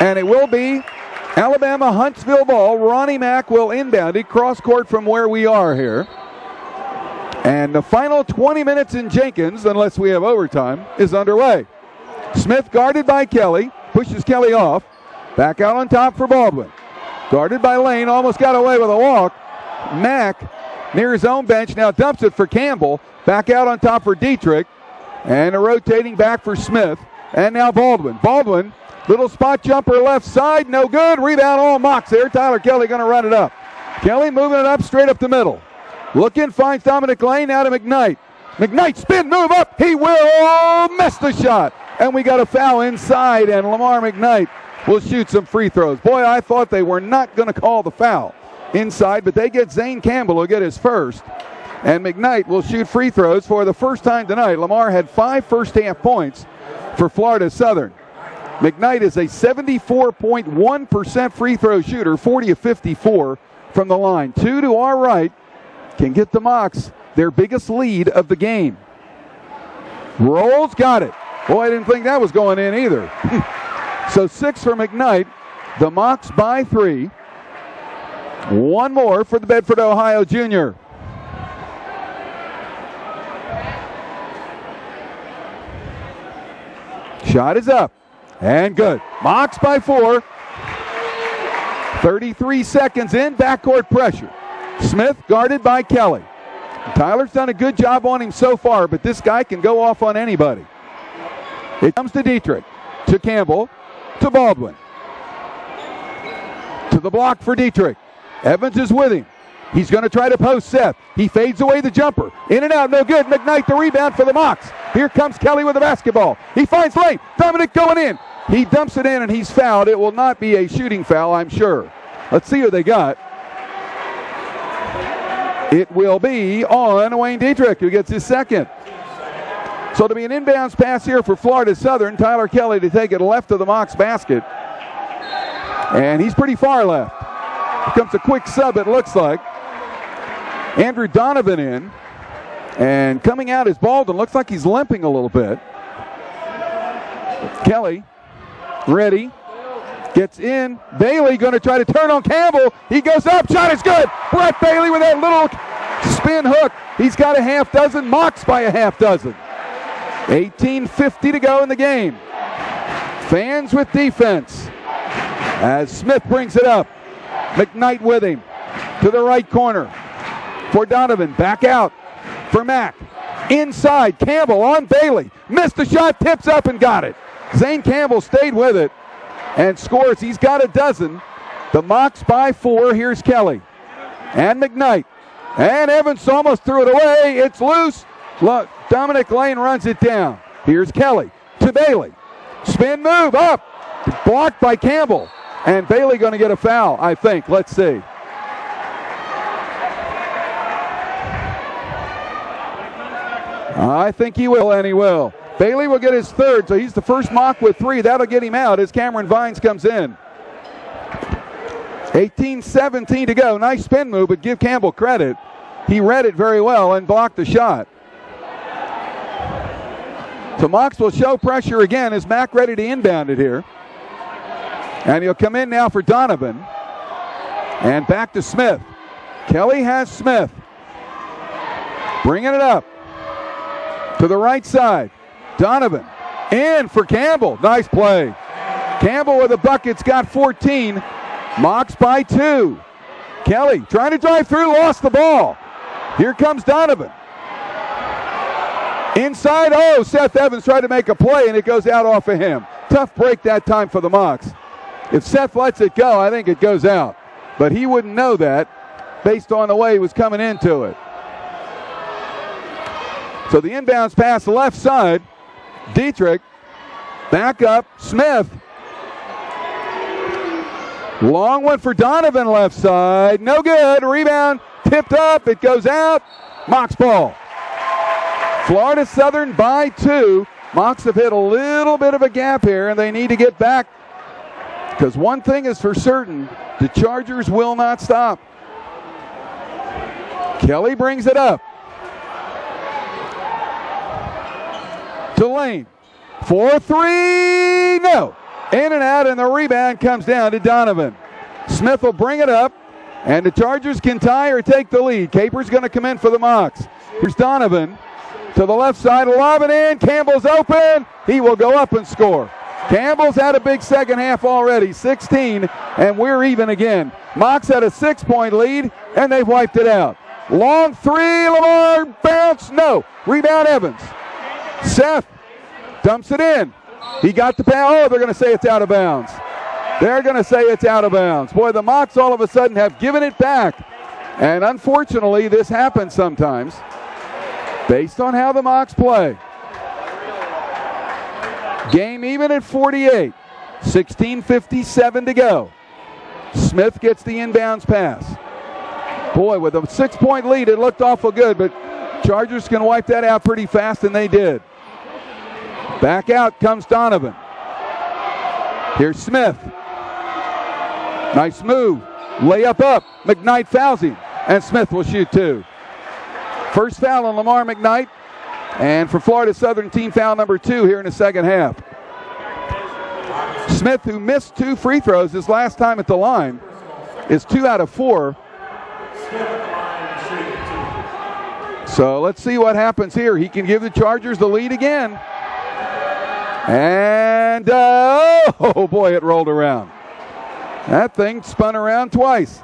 And it will be Alabama Huntsville ball. Ronnie Mack will inbound it cross court from where we are here. And the final 20 minutes in Jenkins, unless we have overtime, is underway. Smith guarded by Kelly, pushes Kelly off. Back out on top for Baldwin. Guarded by Lane, almost got away with a walk. Mack near his own bench, now dumps it for Campbell. Back out on top for Dietrich. And a rotating back for Smith. And now Baldwin. Baldwin, little spot jumper left side, no good. Rebound all Mox there. Tyler Kelly going to run it up. Kelly moving it up straight up the middle. Looking, finds Dominic Lane, now to McKnight. McKnight spin, move up. He will miss the shot. And we got a foul inside, and Lamar McKnight will shoot some free throws. Boy, I thought they were not going to call the foul inside, but they get Zane Campbell, who'll get his first. And McKnight will shoot free throws for the first time tonight. Lamar had 5 first-half points for Florida Southern. McKnight is a 74.1% free throw shooter, 40 of 54 from the line. 2 to our right can get the Mocs their biggest lead of the game. Rolls, got it. Boy, I didn't think that was going in either. So 6 for McKnight. The Mocs by 3. One more for the Bedford, Ohio junior. Shot is up and good. Mocs by 4. 33 seconds in, backcourt pressure. Smith guarded by Kelly. Tyler's done a good job on him so far, but this guy can go off on anybody. It comes to Dietrich, to Campbell, to Baldwin. To the block for Dietrich. Evans is with him. He's going to try to post Seth. He fades away the jumper. In and out, no good. McKnight the rebound for the Mocs. Here comes Kelly with the basketball. He finds Lane. Dominic going in. He dumps it in and he's fouled. It will not be a shooting foul, I'm sure. Let's see who they got. It will be on Wayne Dietrich, who gets his second. So it'll be an inbounds pass here for Florida Southern. Tyler Kelly to take it left of the Mocs basket. And he's pretty far left. Here comes a quick sub, it looks like. Andrew Donovan in. And coming out is Baldwin. Looks like he's limping a little bit. Kelly, ready. Gets in. Bailey going to try to turn on Campbell. He goes up. Shot is good. Brett Bailey with that little spin hook. He's got a half dozen. Mocs by a half dozen. 18:50 to go in the game. Fans with defense. As Smith brings it up. McKnight with him. To the right corner. For Donovan. Back out. For Mack. Inside. Campbell on Bailey. Missed the shot. Tips up and got it. Zane Campbell stayed with it. And scores. He's got a dozen. The Mocs by 4. Here's Kelly. And McKnight. And Evans almost threw it away. It's loose. Look, Dominic Lane runs it down. Here's Kelly to Bailey. Spin move up. Blocked by Campbell. And Bailey going to get a foul, I think. Let's see. I think he will, and he will. Bailey will get his third, so he's the first Moc with 3. That'll get him out as Cameron Vines comes in. 18:17 to go. Nice spin move, but give Campbell credit. He read it very well and blocked the shot. So Mocs will show pressure again as Mack ready to inbound it here. And he'll come in now for Donovan. And back to Smith. Kelly has Smith. Bringing it up. To the right side. Donovan in for Campbell. Nice play. Campbell with a bucket's got 14. Mocs by 2. Kelly trying to drive through, lost the ball. Here comes Donovan. Inside, Seth Evans tried to make a play and it goes out off of him. Tough break that time for the Mocs. If Seth lets it go, I think it goes out. But he wouldn't know that based on the way he was coming into it. So the inbounds pass left side. Dietrich, back up, Smith. Long one for Donovan left side. No good. Rebound tipped up. It goes out. Mocs ball. Florida Southern by 2. Mocs have hit a little bit of a gap here, and they need to get back. Because one thing is for certain, the Chargers will not stop. Kelly brings it up. To Lane. 4-3, no. In and out, and the rebound comes down to Donovan. Smith will bring it up, and the Chargers can tie or take the lead. Capers going to come in for the Mocs. Here's Donovan to the left side, lob it in. Campbell's open. He will go up and score. Campbell's had a big second half already, 16, and we're even again. Mocs had a 6-point lead, and they've wiped it out. Long three, Lamar, bounce, no. Rebound Evans. Seth dumps it in. He got the pass. Oh, they're going to say it's out of bounds. They're going to say it's out of bounds. Boy, the Mocs all of a sudden have given it back. And unfortunately, this happens sometimes based on how the Mocs play. Game even at 48. 16:57 to go. Smith gets the inbounds pass. Boy, with a 6-point lead, it looked awful good, but Chargers can wipe that out pretty fast, and they did. Back out comes Donovan. Here's Smith. Nice move. Layup up. McKnight fouls him, and Smith will shoot two. First foul on Lamar McKnight, and for Florida Southern, team foul number 2 here in the second half. Smith, who missed 2 free throws his last time at the line, is 2 out of 4. So let's see what happens here. He can give the Chargers the lead again. And, oh boy, it rolled around. That thing spun around twice.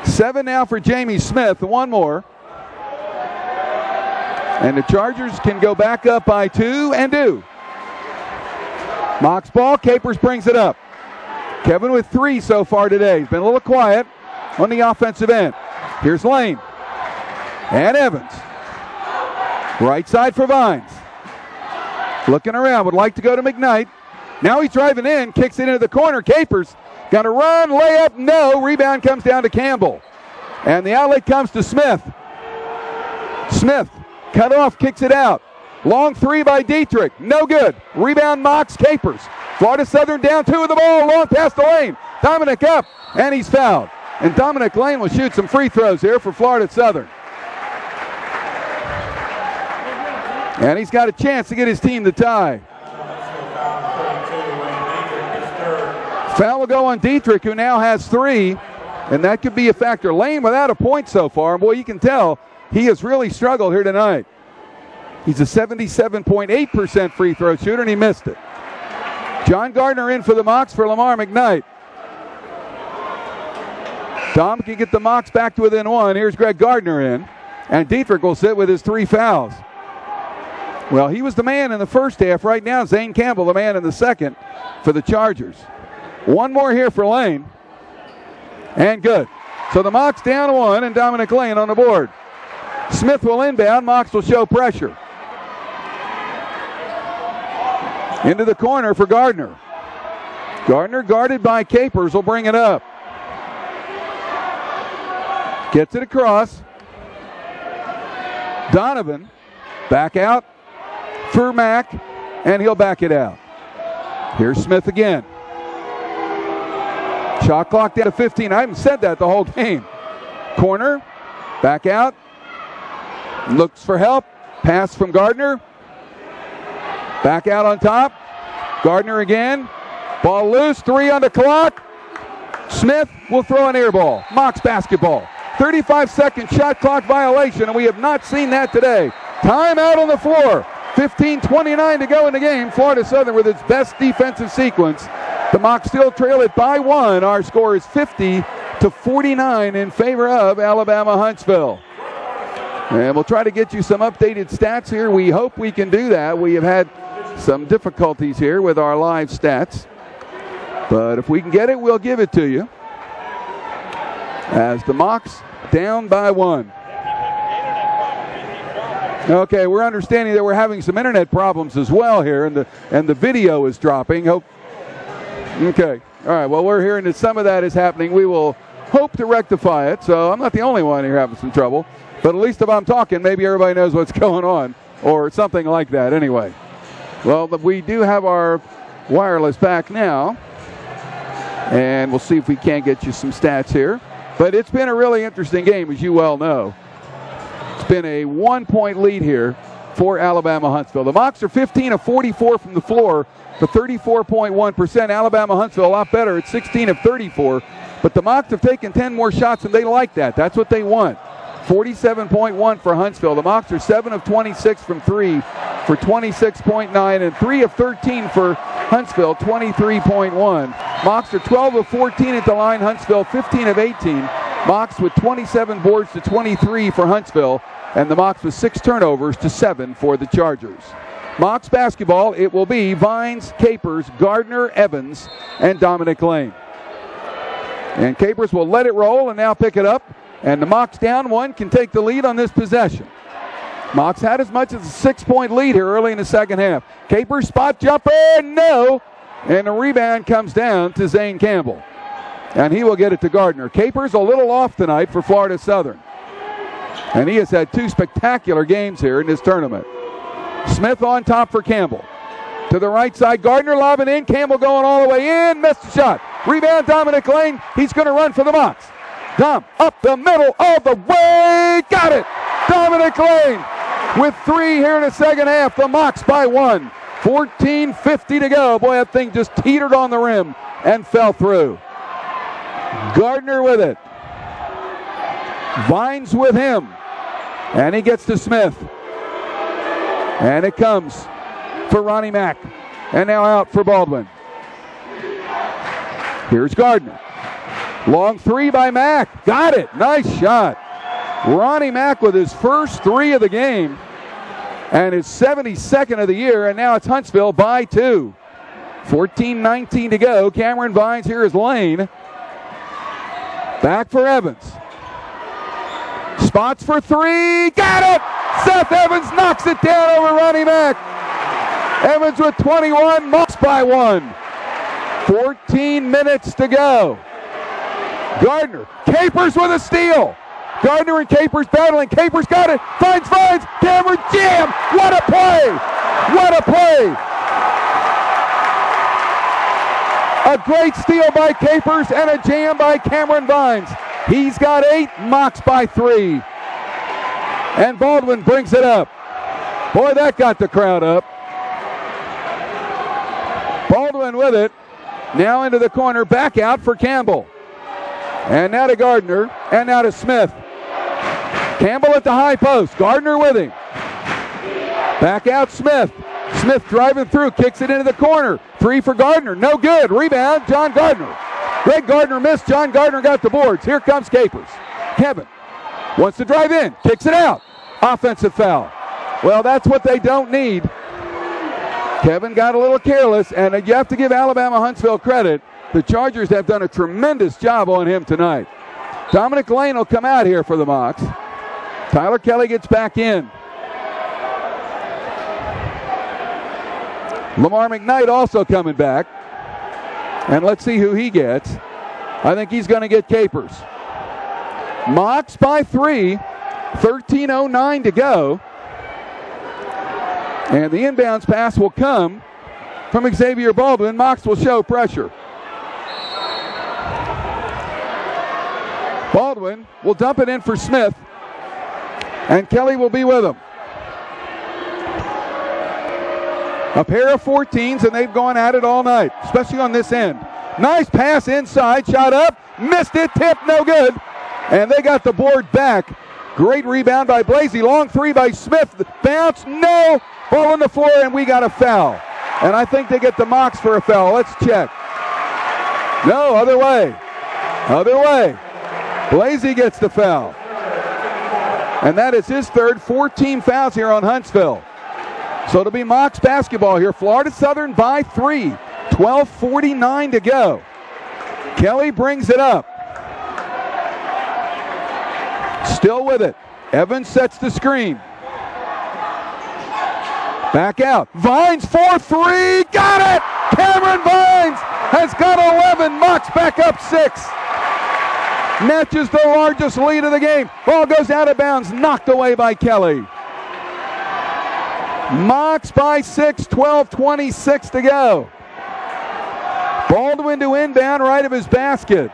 7 now for Jamie Smith, 1 more. And the Chargers can go back up by 2 and do. Mocs ball, Capers brings it up. Kevin with 3 so far today. He's been a little quiet on the offensive end. Here's Lane. And Evans. Right side for Vines. Looking around, would like to go to McKnight. Now he's driving in, kicks it into the corner. Capers got to run, layup, no. Rebound comes down to Campbell. And the outlet comes to Smith. Smith, cut off, kicks it out. Long 3 by Dietrich, no good. Rebound Mocs, Capers. Florida Southern down 2 with the ball, long pass to Lane. Dominic up, and he's fouled. And Dominic Lane will shoot some free throws here for Florida Southern. And he's got a chance to get his team to tie. Foul will go on Dietrich, who now has 3, and that could be a factor. Lane without a point so far, and boy, you can tell he has really struggled here tonight. He's a 77.8% free throw shooter, and he missed it. John Gardner in for the Mocs for Lamar McKnight. Dom can get the Mocs back to within 1. Here's Greg Gardner in, and Dietrich will sit with his 3 fouls. Well, he was the man in the first half. Right now, Zane Campbell, the man in the second for the Chargers. 1 more here for Lane. And good. So the Mocs down 1, and Dominic Lane on the board. Smith will inbound. Mocs will show pressure. Into the corner for Gardner. Gardner, guarded by Capers, will bring it up. Gets it across. Donovan, back out for Mack, and he'll back it out. Here's Smith again. Shot clock down to 15. I haven't said that the whole game. Corner, back out. Looks for help. Pass from Gardner. Back out on top. Gardner again. Ball loose. 3 on the clock. Smith will throw an air ball. Mocs basketball. 35-second shot clock violation, and we have not seen that today. Timeout on the floor. 15:29 to go in the game. Florida Southern with its best defensive sequence. The Mocs still trail it by 1. Our score is 50-49 in favor of Alabama Huntsville. And we'll try to get you some updated stats here. We hope we can do that. We have had some difficulties here with our live stats. But if we can get it, we'll give it to you. As the Mocs down by 1. Okay, we're understanding that we're having some internet problems as well here, and the video is dropping. Okay, all right, well, we're hearing that some of that is happening. We will hope to rectify it, so I'm not the only one here having some trouble. But at least if I'm talking, maybe everybody knows what's going on, or something like that anyway. Well, we do have our wireless back now, and we'll see if we can't get you some stats here. But it's been a really interesting game, as you well know. It's been a 1-point lead here for Alabama Huntsville. The Mocs are 15 of 44 from the floor for 34.1%. Alabama Huntsville a lot better at 16 of 34. But the Mocs have taken 10 more shots, and they like that. That's what they want. 47.1 for Huntsville. The Mocs are 7 of 26 from 3 for 26.9, and 3 of 13 for Huntsville, 23.1. Mocs are 12 of 14 at the line. Huntsville 15 of 18. Mocs with 27 boards to 23 for Huntsville, and the Mocs with 6 turnovers to 7 for the Chargers. Mocs basketball, it will be Vines, Capers, Gardner, Evans, and Dominic Lane. And Capers will let it roll and now pick it up. And the Mocs down one can take the lead on this possession. Mocs had as much as a 6-point lead here early in the second half. Capers spot jumper, no. And the rebound comes down to Zane Campbell. And he will get it to Gardner. Capers a little off tonight for Florida Southern. And he has had 2 spectacular games here in this tournament. Smith on top for Campbell. To the right side, Gardner lobbing in. Campbell going all the way in. Missed the shot. Rebound, Dominic Lane. He's going to run for the Mocs. Dom up the middle all the way. Got it. Dominic Lane with 3 here in the second half. The Mocs by 1. 14:50 to go. Boy, that thing just teetered on the rim and fell through. Gardner with it. Vines with him. And he gets to Smith. And it comes for Ronnie Mack. And now out for Baldwin. Here's Gardner. Long 3 by Mack. Got it. Nice shot. Ronnie Mack with his first 3 of the game. And his 72nd of the year. And now it's Huntsville by 2. 14:19 to go. Cameron Vines, here is Lane. Back for Evans. Spots for 3. Got it! Seth Evans knocks it down over Ronnie Mack. Evans with 21. Mocs by 1. 14 minutes to go. Gardner. Capers with a steal. Gardner and Capers battling. Capers got it. Finds. Cameron jam. What a play. What a play. A great steal by Capers and a jam by Cameron Vines. He's got 8. Mocs by 3. And Baldwin brings it up. Boy, that got the crowd up. Baldwin with it. Now into the corner. Back out for Campbell. And now to Gardner. And now to Smith. Campbell at the high post. Gardner with him. Back out Smith. Smith driving through. Kicks it into the corner. 3 for Gardner. No good. Rebound. John Gardner. Greg Gardner missed. John Gardner got the boards. Here comes Capers. Kevin wants to drive in. Kicks it out. Offensive foul. Well, that's what they don't need. Kevin got a little careless, and you have to give Alabama Huntsville credit. The Chargers have done a tremendous job on him tonight. Dominic Lane will come out here for the Mocs. Tyler Kelly gets back in. Lamar McKnight also coming back. And let's see who he gets. I think he's going to get Capers. Mocs by 3. 13:09 to go. And the inbounds pass will come from Xavier Baldwin. Mocs will show pressure. Baldwin will dump it in for Smith. And Kelly will be with him. A pair of 14s, and they've gone at it all night, especially on this end. Nice pass inside, shot up, missed it, tip, no good. And they got the board back. Great rebound by Blasey. Long 3 by Smith. Bounce, no. Ball on the floor, and we got a foul. And I think they get the Mocs for a foul. Let's check. No, other way. Other way. Blasey gets the foul. And that is his third. 14 fouls here on Huntsville. So it'll be Mocs basketball here. Florida Southern by 3. 12:49 to go. Kelly brings it up. Still with it. Evans sets the screen. Back out. Vines for 3. Got it! Cameron Vines has got 11. Mocs back up 6. Matches the largest lead of the game. Ball goes out of bounds. Knocked away by Kelly. Mocs by 6. 12:26 to go. Baldwin to inbound right of his basket.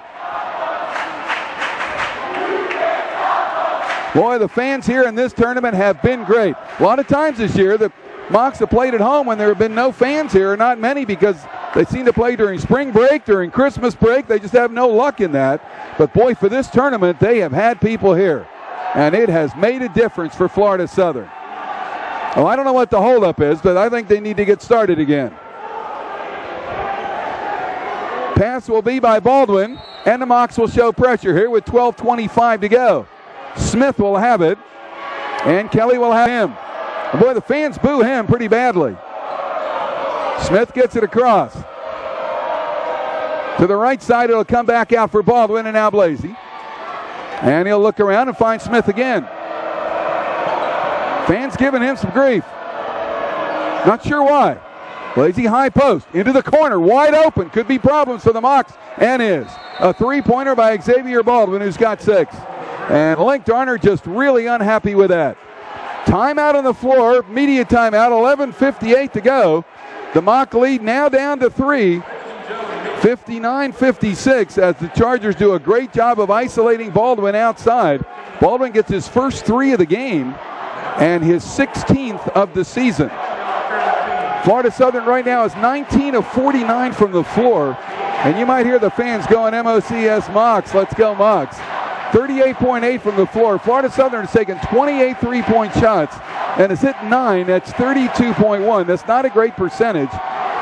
Boy, the fans here in this tournament have been great. A lot of times this year, the Mocs have played at home when there have been no fans here, not many, because they seem to play during spring break, during Christmas break. They just have no luck in that. But boy, for this tournament, they have had people here, and it has made a difference for Florida Southern. Well, I don't know what the holdup is, but I think they need to get started again. Pass will be by Baldwin, and the Mocs will show pressure here with 12:25 to go. Smith will have it, and Kelly will have him. And boy, the fans boo him pretty badly. Smith gets it across. To the right side, it'll come back out for Baldwin, and now Blasey. And he'll look around and find Smith again. Fans giving him some grief. Not sure why. Blasey high post, into the corner, wide open. Could be problems for the Mocs, and is. A three-pointer by Xavier Baldwin, who's got 6. And Link Darner just really unhappy with that. Timeout on the floor, media timeout, 11:58 to go. The Moc lead now down to 3, 59-56, as the Chargers do a great job of isolating Baldwin outside. Baldwin gets his first 3 of the game and his 16th of the season. Florida Southern right now is 19 of 49 from the floor, and you might hear the fans going, MOCS Mocs, let's go Mocs. 38.8 from the floor. Florida Southern has taken 28 three-point shots and has hit 9. That's 32.1. That's not a great percentage,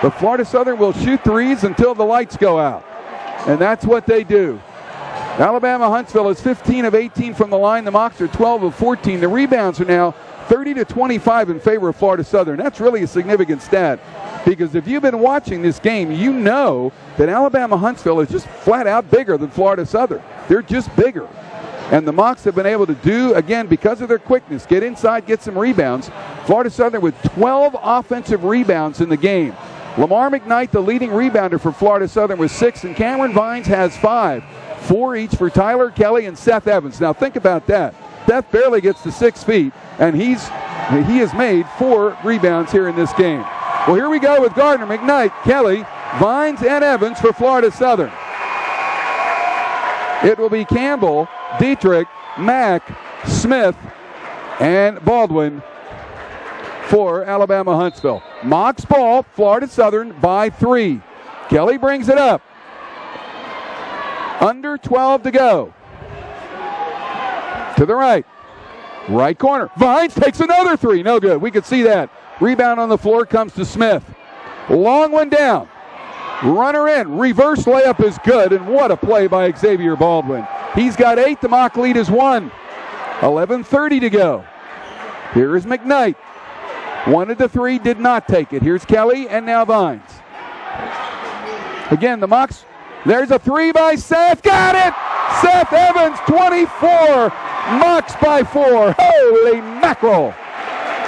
but Florida Southern will shoot threes until the lights go out, and that's what they do. Alabama Huntsville is 15 of 18 from the line. The Mocs are 12 of 14. The rebounds are now 30-25 in favor of Florida Southern. That's really a significant stat, because if you've been watching this game, you know that Alabama Huntsville is just flat out bigger than Florida Southern. They're just bigger. And the Mocs have been able to do, again, because of their quickness, get inside, get some rebounds. Florida Southern with 12 offensive rebounds in the game. Lamar McKnight, the leading rebounder for Florida Southern, with 6, and Cameron Vines has 5. 4 each for Tyler Kelly and Seth Evans. Now think about that. Seth barely gets to 6 feet, and he has made 4 rebounds here in this game. Well, here we go with Gardner, McKnight, Kelly, Vines, and Evans for Florida Southern. It will be Campbell, Dietrich, Mack, Smith, and Baldwin for Alabama Huntsville. Mocs ball, Florida Southern by 3. Kelly brings it up. Under 12 to go. To the right. Right corner. Vines takes another 3. No good. We could see that. Rebound on the floor comes to Smith. Long one down. Runner in. Reverse layup is good. And what a play by Xavier Baldwin. He's got 8. The Moc lead is 1. 11:30 to go. Here is McKnight. Wanted the 3. Did not take it. Here's Kelly and now Vines. Again, the Mocs. There's a 3 by Seth. Got it! Seth Evans, 24. Mocs by 4. Holy mackerel.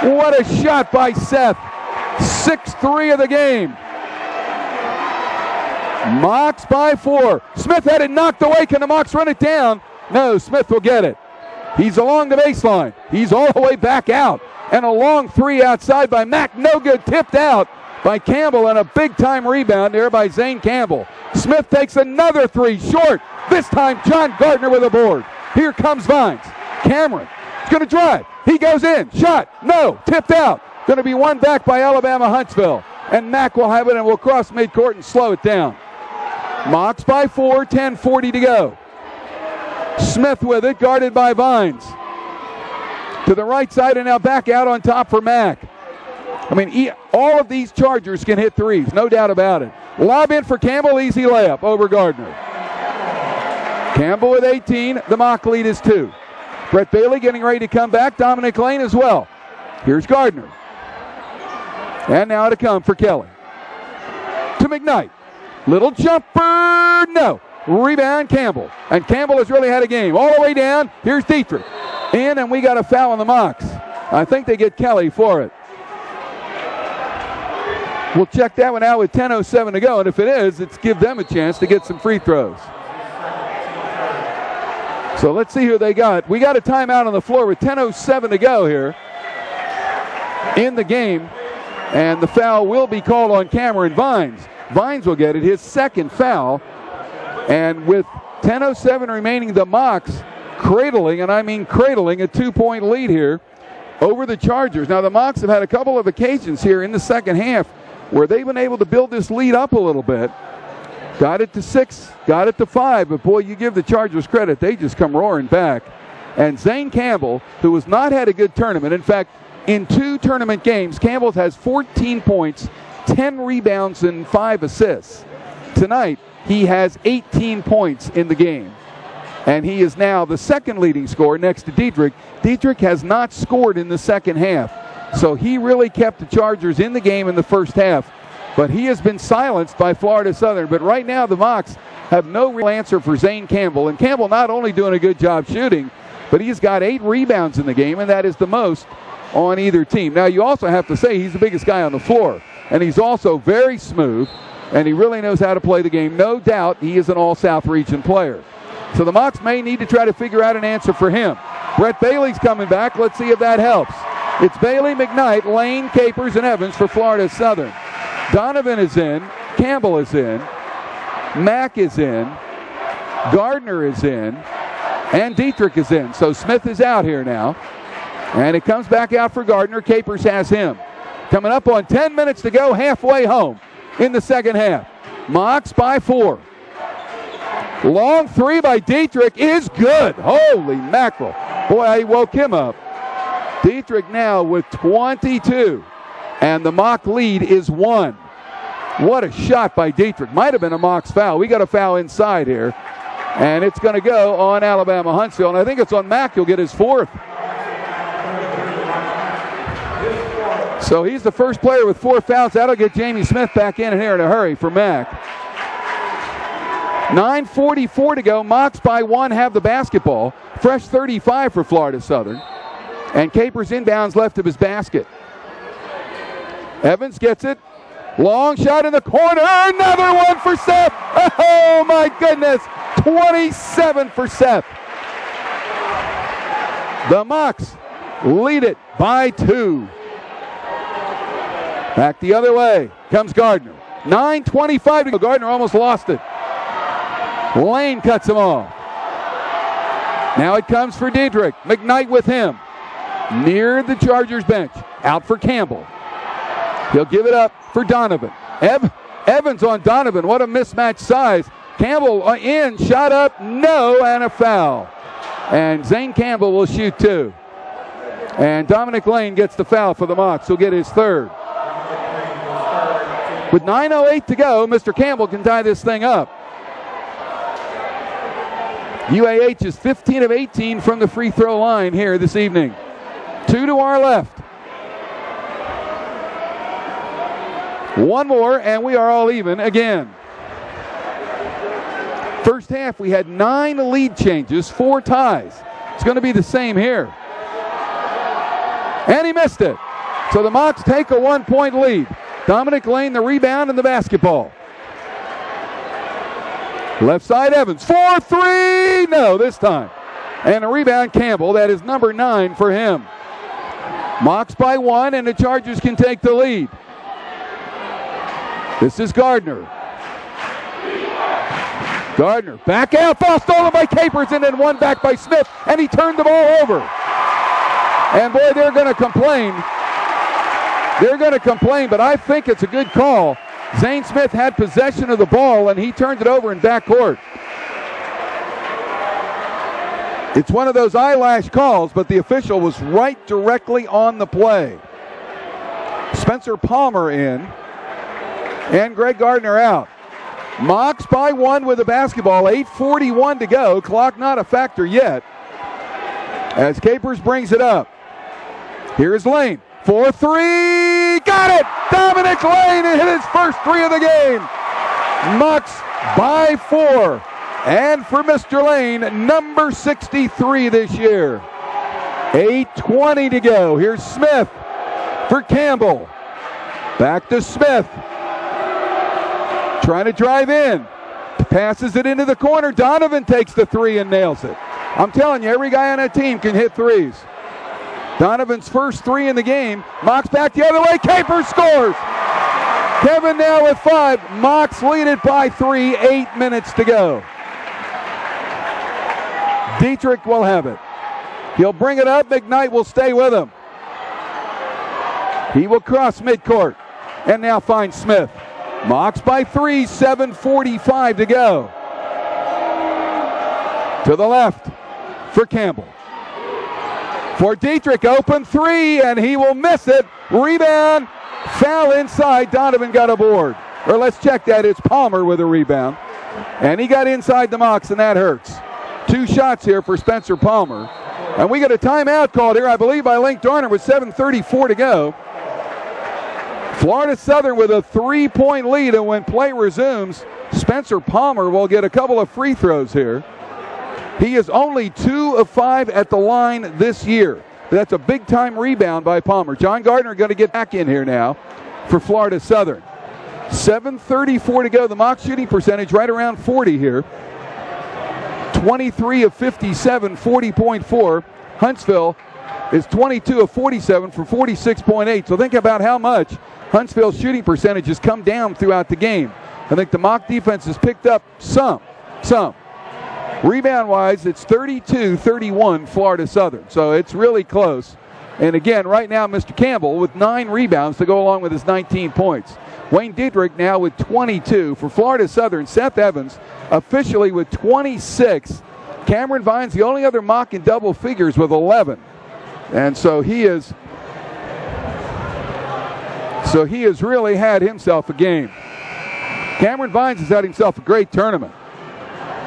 What a shot by Seth. 6-3 of the game. Mocs by 4. Smith had it knocked away. Can the Mocs run it down? No, Smith will get it. He's along the baseline. He's all the way back out. And a long 3 outside by Mack. No good. Tipped out by Campbell, and a big-time rebound there by Zane Campbell. Smith takes another 3. Short. This time, John Gardner with a board. Here comes Vines. Cameron is going to drive. He goes in. Shot. No. Tipped out. Going to be won back by Alabama Huntsville. And Mack will have it and will cross midcourt and slow it down. Mocs by 4. 10:40 to go. Smith with it, guarded by Vines. To the right side, and now back out on top for Mack. I mean, all of these Chargers can hit 3s, no doubt about it. Lob in for Campbell, easy layup over Gardner. Campbell with 18, the Moc lead is 2. Brett Bailey getting ready to come back, Dominic Lane as well. Here's Gardner. And now to come for Kelly. To McKnight. Little jumper, no. Rebound Campbell. And Campbell has really had a game. All the way down, here's Dietrich. In, and we got a foul on the Mocs. I think they get Kelly for it. We'll check that one out with 10:07 to go, and if it is, it's give them a chance to get some free throws. So let's see who they got. We got a timeout on the floor with 10:07 to go here in the game, and the foul will be called on Cameron Vines. Vines will get it, his second foul, and with 10:07 remaining, the Mocs cradling, and I mean cradling, a 2-point lead here over the Chargers. Now, the Mocs have had a couple of occasions here in the second half where they've been able to build this lead up a little bit. Got it to 6, got it to 5, but boy, you give the Chargers credit. They just come roaring back. And Zane Campbell, who has not had a good tournament, in fact, in 2 tournament games, Campbell has 14 points, 10 rebounds, and 5 assists. Tonight, he has 18 points in the game. And he is now the second leading scorer next to Dietrich. Dietrich has not scored in the second half. So he really kept the Chargers in the game in the first half. But he has been silenced by Florida Southern. But right now the Mocs have no real answer for Zane Campbell. And Campbell not only doing a good job shooting, but he's got 8 rebounds in the game, and that is the most on either team. Now you also have to say he's the biggest guy on the floor. And he's also very smooth, and he really knows how to play the game. No doubt he is an All-South Region player. So the Mocs may need to try to figure out an answer for him. Brett Bailey's coming back. Let's see if that helps. It's Bailey, McKnight, Lane, Capers, and Evans for Florida Southern. Donovan is in. Campbell is in. Mack is in. Gardner is in. And Dietrich is in. So Smith is out here now. And it comes back out for Gardner. Capers has him. Coming up on 10 minutes to go, halfway home in the second half. Mocs by 4. Long 3 by Dietrich is good. Holy mackerel. Boy, he woke him up. Dietrich now with 22. And the Moc lead is 1. What a shot by Dietrich. Might have been a Mocs foul. We got a foul inside here. And it's going to go on Alabama Huntsville. And I think it's on Mack. He'll get his 4th. So he's the first player with 4 fouls. That'll get Jamie Smith back in here in a hurry for Mack. 9:44 to go. Mocs by 1 have the basketball. Fresh 35 for Florida Southern. And Capers inbounds left of his basket. Evans gets it. Long shot in the corner. Another one for Seth. Oh, my goodness. 27 for Seth. The Mocs lead it by 2. Back the other way comes Gardner. 9:25 to go. Gardner almost lost it. Lane cuts him off. Now it comes for Dietrich. McKnight with him. Near the Chargers bench. Out for Campbell. He'll give it up for Donovan. Evans on Donovan. What a mismatched size. Campbell in. Shot up. No. And a foul. And Zane Campbell will shoot 2. And Dominic Lane gets the foul for the Mocs. He'll get his 3rd. With 9:08 to go, Mr. Campbell can tie this thing up. UAH is 15 of 18 from the free throw line here this evening. 2 to our left. 1 more, and we are all even again. First half, we had 9 lead changes, 4 ties. It's going to be the same here. And he missed it. So the Mocs take a 1-point lead. Dominic Lane, the rebound and the basketball. Left side, Evans. 4-3. No, this time. And a rebound, Campbell. That is number 9 for him. Mocs by 1, and the Chargers can take the lead. This is Gardner. Gardner back out. Ball stolen by Capers, and then one back by Smith. And he turned the ball over. And boy, they're going to complain. They're going to complain, but I think it's a good call. Zane Smith had possession of the ball, and he turned it over in backcourt. It's one of those eyelash calls, but the official was right directly on the play. Spencer Palmer in, and Greg Gardner out. Mocs by 1 with the basketball, 8:41 to go. Clock not a factor yet. As Capers brings it up. Here's Lane. 4-3, got it! Dominic Lane hit his first 3 of the game. Mocs by 4. And for Mr. Lane, number 63 this year. 8:20 to go. Here's Smith for Campbell. Back to Smith. Trying to drive in. Passes it into the corner. Donovan takes the 3 and nails it. I'm telling you, every guy on that team can hit 3s. Donovan's first 3 in the game. Mocs back the other way. Capers scores. Kevin now with 5. Mocs lead it by 3. 8 minutes to go. Dietrich will have it. He'll bring it up. McKnight will stay with him. He will cross midcourt and now finds Smith. Mocs by 3, 7:45 to go. To the left for Campbell. For Dietrich, open three, and he will miss it. Rebound, foul inside. Donovan got a board. Or let's check that. It's Palmer with a rebound. And he got inside the Mocs, and that hurts. 2 shots here for Spencer Palmer. And we got a timeout called here, I believe, by Link Darner with 7:34 to go. Florida Southern with a 3-point lead, and when play resumes, Spencer Palmer will get a couple of free throws here. He is only 2 of 5 at the line this year. That's a big-time rebound by Palmer. John Gardner going to get back in here now for Florida Southern. 7:34 to go. The Mocs shooting percentage right around 40 here. 23 of 57, 40.4. Huntsville is 22 of 47 for 46.8. So think about how much Huntsville's shooting percentage has come down throughout the game. I think the Moc defense has picked up some. Rebound-wise, it's 32-31 Florida Southern. So it's really close. And again, right now, Mr. Campbell with 9 rebounds to go along with his 19 points. Wayne Dietrich now with 22. For Florida Southern, Seth Evans officially with 26. Cameron Vines, the only other Moc in double figures, with 11. And so he has really had himself a game. Cameron Vines has had himself a great tournament.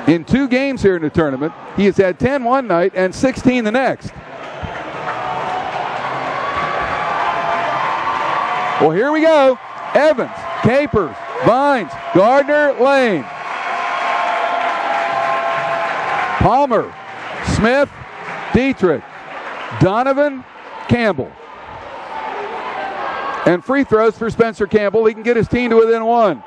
In 2 games here in the tournament, he has had 10 one night and 16 the next. Well, here we go. Evans, Capers, Vines, Gardner, Lane. Palmer, Smith, Dietrich, Donovan, Campbell. And free throws for Spencer Campbell. He can get his team to within 1.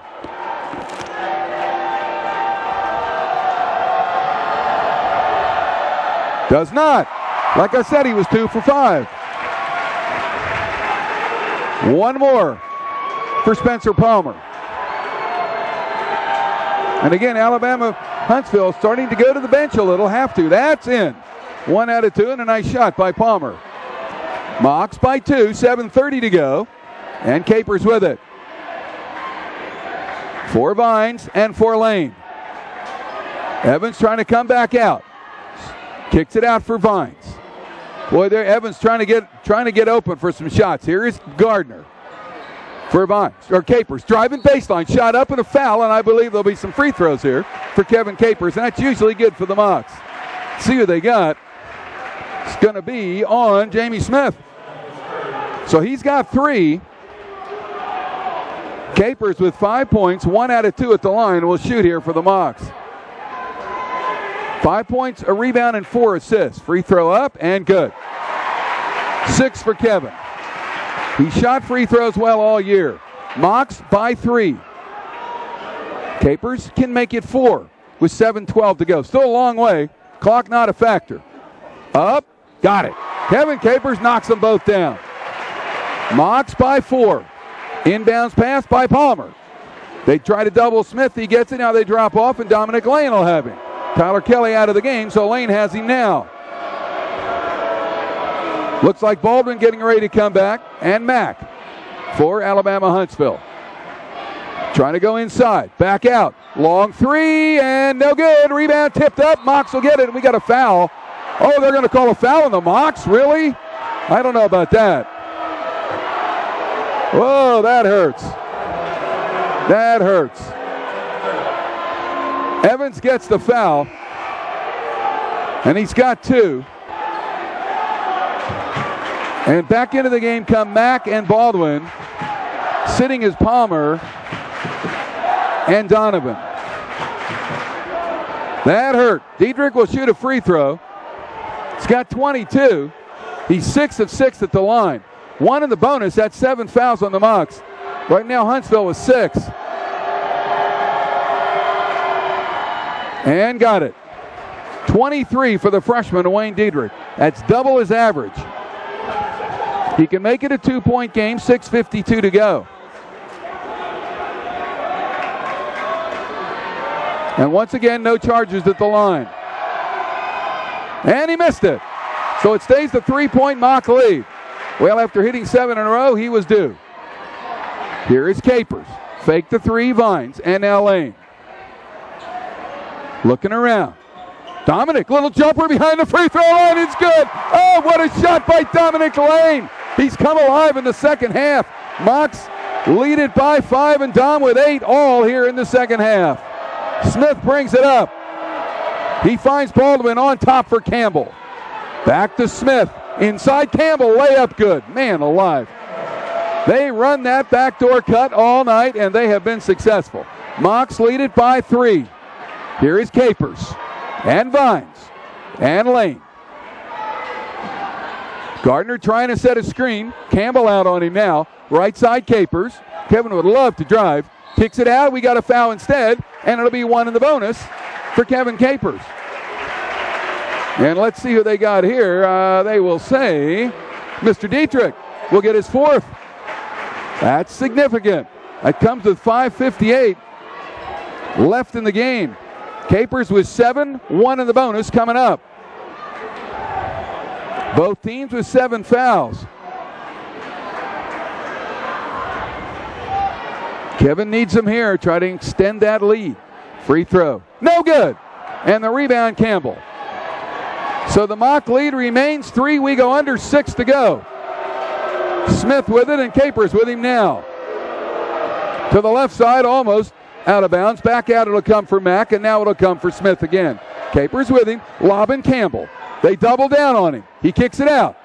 Does not. Like I said, he was 2 for 5. 1 more for Spencer Palmer. And again, Alabama Huntsville starting to go to the bench a little. Have to. That's in. 1 out of 2, and a nice shot by Palmer. Mocs by 2, 7:30 to go. And Capers with it. For Vines and for Lane. Evans trying to come back out. Kicks it out for Vines. Boy, there Evans trying to get open for some shots. Here is Gardner for Vines, or Capers, driving baseline, shot up and a foul, and I believe there'll be some free throws here for Kevin Capers, and that's usually good for the Mocs. See who they got. It's going to be on Jamie Smith. So he's got 3. Capers with 5 points, 1 out of 2 at the line, will shoot here for the Mocs. 5 points, a rebound, and 4 assists. Free throw up and good. 6 for Kevin. He shot free throws well all year. Mocs by 3. Capers can make it 4 with 7:12 to go. Still a long way. Clock not a factor. Up, got it. Kevin Capers knocks them both down. Mocs by 4. Inbounds pass by Palmer. They try to double Smith. He gets it. Now they drop off, and Dominic Lane will have him. Tyler Kelly out of the game, so Lane has him now. Looks like Baldwin getting ready to come back, and Mack for Alabama Huntsville. Trying to go inside, back out. Long 3, and no good. Rebound tipped up. Mocs will get it, and we got a foul. Oh, they're going to call a foul on the Mocs? Really? I don't know about that. Whoa, that hurts. That hurts. Evans gets the foul, and he's got 2. And back into the game come Mack and Baldwin. Sitting is Palmer and Donovan. That hurt. Dietrich will shoot a free throw. He's got 22. He's 6 of 6 at the line. 1 in the bonus. That's 7 fouls on the Mocs. Right now, Huntsville with 6. And got it. 23 for the freshman, Wayne Dietrich. That's double his average. He can make it a 2-point game, 6:52 to go. And once again, no charges at the line. And he missed it. So it stays the 3-point Mock lead. Well, after hitting 7 in a row, he was due. Here is Capers. Fake the 3, Vines, and now Lane. Looking around. Dominic, little jumper behind the free throw line. It's good. Oh, what a shot by Dominic Lane. He's come alive in the second half. Mocs lead it by 5 and Dom with 8 all here in the second half. Smith brings it up. He finds Baldwin on top for Campbell. Back to Smith. Inside Campbell, layup good. Man alive. They run that backdoor cut all night, and they have been successful. Mocs lead it by 3. Here is Capers and Vines and Lane. Gardner trying to set a screen. Campbell out on him now. Right side Capers. Kevin would love to drive. Kicks it out. We got a foul instead, and it'll be 1 in the bonus for Kevin Capers. And let's see who they got here. They will say Mr. Dietrich will get his 4th. That's significant. That comes with 5:58 left in the game. Capers with 7, 1 in the bonus coming up. Both teams with 7 fouls. Kevin needs them here. Try to extend that lead. Free throw. No good. And the rebound, Campbell. So the Mock lead remains 3. We go under 6 to go. Smith with it and Capers with him now. To the left side, almost out of bounds. Back out it'll come for Mack, and now it'll come for Smith again. Capers with him. Lobbing Campbell. They double down on him. He kicks it out.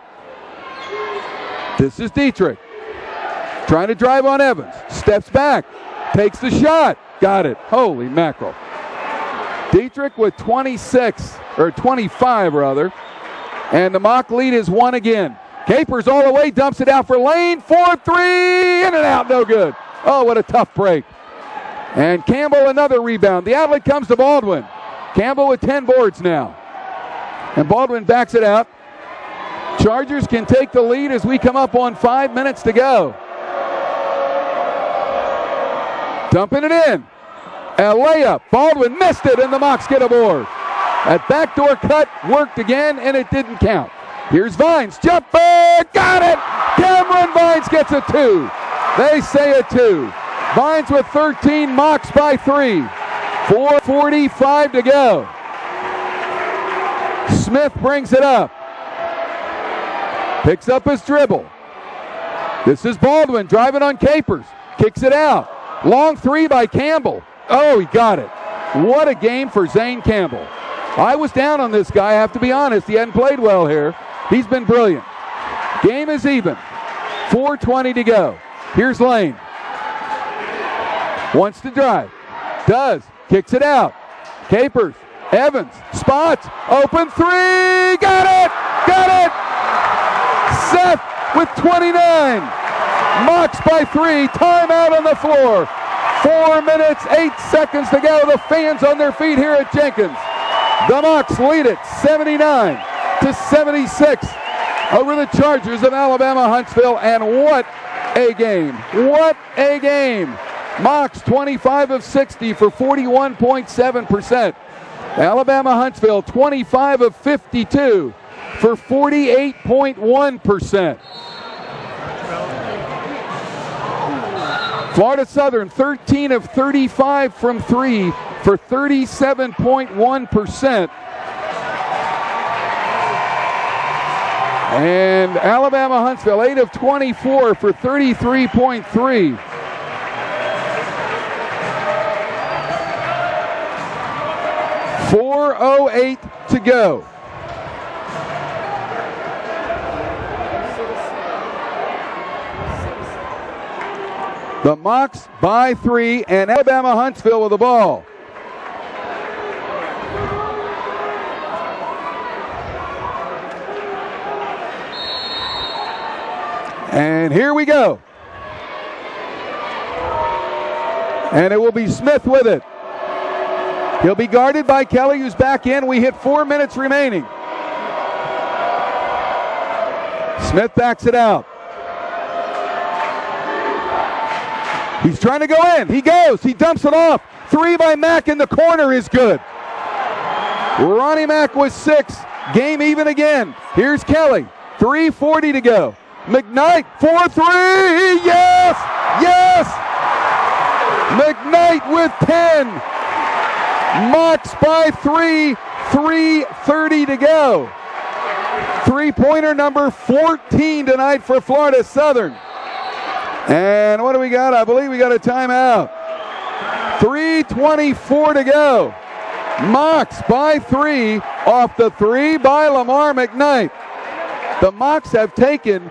This is Dietrich. Trying to drive on Evans. Steps back. Takes the shot. Got it. Holy mackerel. Dietrich with 26, or 25 rather. And the Mock lead is 1 again. Capers all the way, dumps it out for Lane. 4-3, in and out, no good. Oh, what a tough break. And Campbell another rebound. The outlet comes to Baldwin. Campbell with 10 boards now. And Baldwin backs it out. Chargers can take the lead as we come up on 5 minutes to go. Dumping it in. A layup. Baldwin missed it, and the Mocs get a board. That backdoor cut worked again, and it didn't count. Here's Vines. Jumper. Got it. Cameron Vines gets a 2. They say a 2. Vines with 13. Mocs by 3. 4:45 to go. Smith brings it up. Picks up his dribble. This is Baldwin driving on Capers. Kicks it out. Long 3 by Campbell. Oh, he got it. What a game for Zane Campbell. I was down on this guy, I have to be honest. He hadn't played well here. He's been brilliant. Game is even. 4:20 to go. Here's Lane. Wants to drive. Does. Kicks it out. Capers. Evans. Spots. Open 3. Got it. Got it. Seth with 29. Mocs by 3. Timeout on the floor. 4 minutes, 8 seconds to go. The fans on their feet here at Jenkins. The Mocs lead it 79-76 over the Chargers of Alabama Huntsville. And what a game. What a game. Mocs 25 of 60 for 41.7%. Alabama Huntsville 25 of 52 for 48.1%. Florida Southern 13 of 35 from 3 for 37.1%. And Alabama Huntsville 8 of 24 for 33.3. .408 to go. The Mocs by 3, and Alabama Huntsville with the ball. And here we go. And it will be Smith with it. He'll be guarded by Kelly, who's back in. We hit 4 minutes remaining. Smith backs it out. He's trying to go in. He goes. He dumps it off. 3 by Mack in the corner is good. Ronnie Mack with 6. Game even again. Here's Kelly. 3:40 to go. McKnight for three. Yes! Yes! McKnight with 10. Mox by 3. 3:30 to go. Three-pointer number 14 tonight for Florida Southern. And what do we got? I believe we got a timeout. 3:24 to go. Mox by 3 off the 3 by Lamar McKnight. The Mox have taken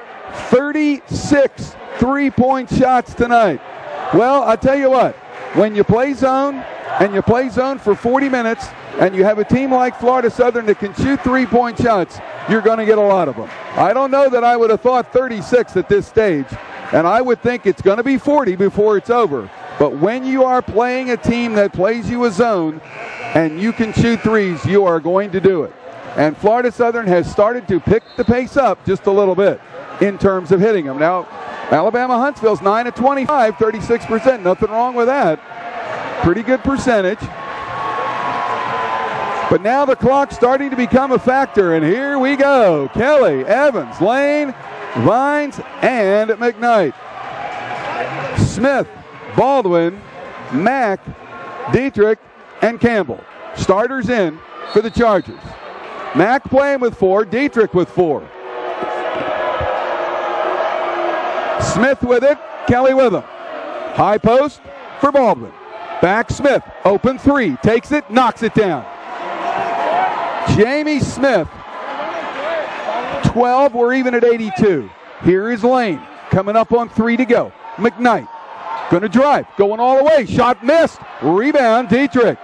36 three-point shots tonight. Well, I'll tell you what, when you play zone and you play zone for 40 minutes and you have a team like Florida Southern that can shoot three-point shots, you're going to get a lot of them. I don't know that I would have thought 36 at this stage, and I would think it's going to be 40 before it's over. But when you are playing a team that plays you a zone and you can shoot threes, you are going to do it. And Florida Southern has started to pick the pace up just a little bit in terms of hitting them. Now, Alabama Huntsville's 9 of 25, 36%. Nothing wrong with that. Pretty good percentage. But now the clock's starting to become a factor, and here we go. Kelly, Evans, Lane, Vines, and McKnight. Smith, Baldwin, Mack, Dietrich, and Campbell. Starters in for the Chargers. Mack playing with 4, Dietrich with 4. Smith with it, Kelly with him. High post for Baldwin. Back Smith, open 3, takes it, knocks it down. Jamie Smith, 12, we're even at 82. Here is Lane, coming up on 3 to go. McKnight, going to drive, going all the way, shot missed, rebound Dietrich.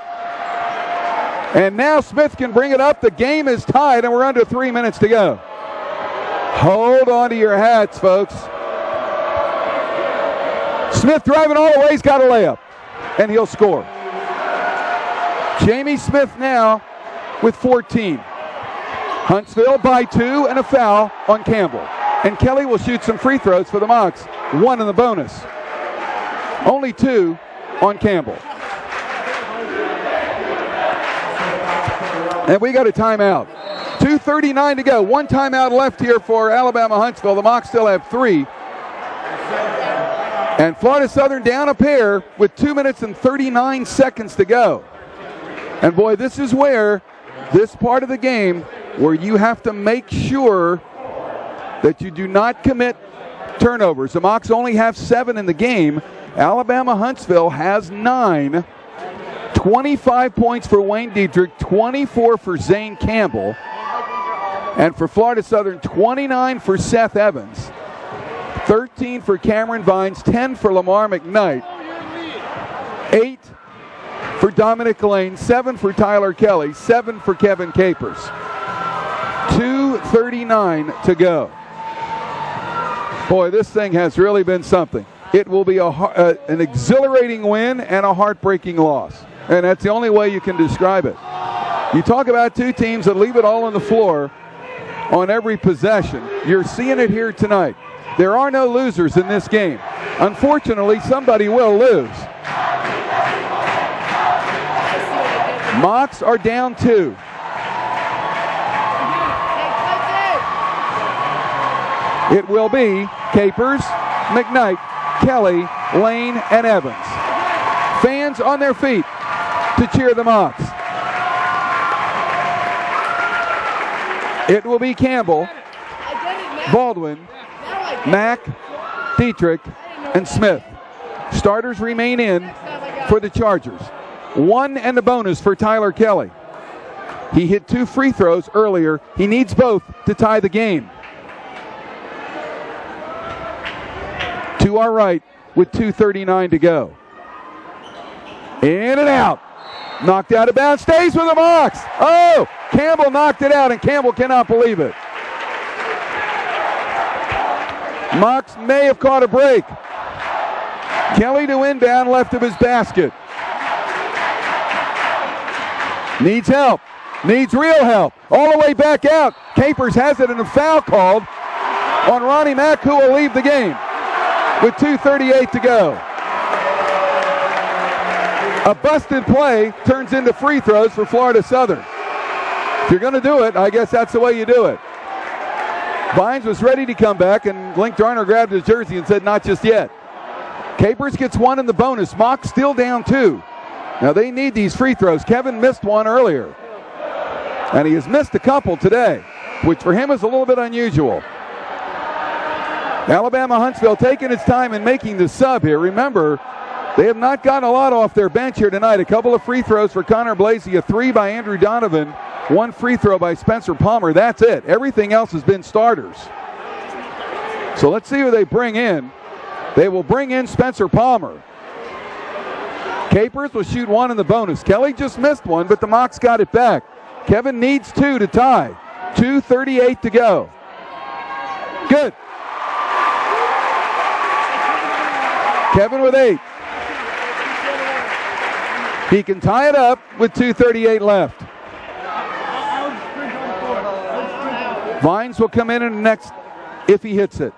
And now Smith can bring it up, the game is tied and we're under 3 minutes to go. Hold on to your hats, folks. Smith driving all the way, he's got a layup, and he'll score. Jamie Smith now with 14. Huntsville by 2 and a foul on Campbell. And Kelly will shoot some free throws for the Mocs. 1 in the bonus. Only 2 on Campbell. And we got a timeout. 2:39 to go. 1 timeout left here for Alabama Huntsville. The Mocs still have 3. And Florida Southern down a pair with 2 minutes and 39 seconds to go. And boy, this is where this part of the game where you have to make sure that you do not commit turnovers. The Mocs only have 7 in the game. Alabama Huntsville has 9. 25 points for Wayne Dietrich, 24 for Zane Campbell. And for Florida Southern, 29 for Seth Evans. 13 for Cameron Vines, 10 for Lamar McKnight, 8 for Dominic Lane, 7 for Tyler Kelly, 7 for Kevin Capers. 2:39 to go. Boy, this thing has really been something. It will be an exhilarating win and a heartbreaking loss. And that's the only way you can describe it. You talk about two teams that leave it all on the floor on every possession. You're seeing it here tonight. There are no losers in this game. Unfortunately, somebody will lose. Mocs are down 2. It will be Capers, McKnight, Kelly, Lane, and Evans. Fans on their feet to cheer the Mocs. It will be Campbell, Baldwin, Mack, Dietrich, and Smith. Starters remain in for the Chargers. 1 and a bonus for Tyler Kelly. He hit 2 free throws earlier. He needs both to tie the game. To our right with 2:39 to go. In and out. Knocked out of bounds. Stays with the Mocs. Oh, Campbell knocked it out, and Campbell cannot believe it. Mocs may have caught a break. Kelly to inbound left of his basket. Needs help. Needs real help. All the way back out. Capers has it and a foul called on Ronnie Mack, who will leave the game with 2:38 to go. A busted play turns into free throws for Florida Southern. If you're going to do it, I guess that's the way you do it. Vines was ready to come back, and Link Darner grabbed his jersey and said, not just yet. Capers gets one in the bonus. Mock still down 2. Now they need these free throws. Kevin missed one earlier, and he has missed a couple today, which for him is a little bit unusual. Alabama Huntsville taking its time in making the sub here. Remember, they have not gotten a lot off their bench here tonight. A couple of free throws for Connor Blasey, a 3 by Andrew Donovan, 1 free throw by Spencer Palmer. That's it. Everything else has been starters. So let's see who they bring in. They will bring in Spencer Palmer. Capers will shoot 1 in the bonus. Kelly just missed one, but the Mocs got it back. Kevin needs 2 to tie. 2:38 to go. Good. Kevin with 8. He can tie it up with 2:38 left. Vines will come in the next if he hits it.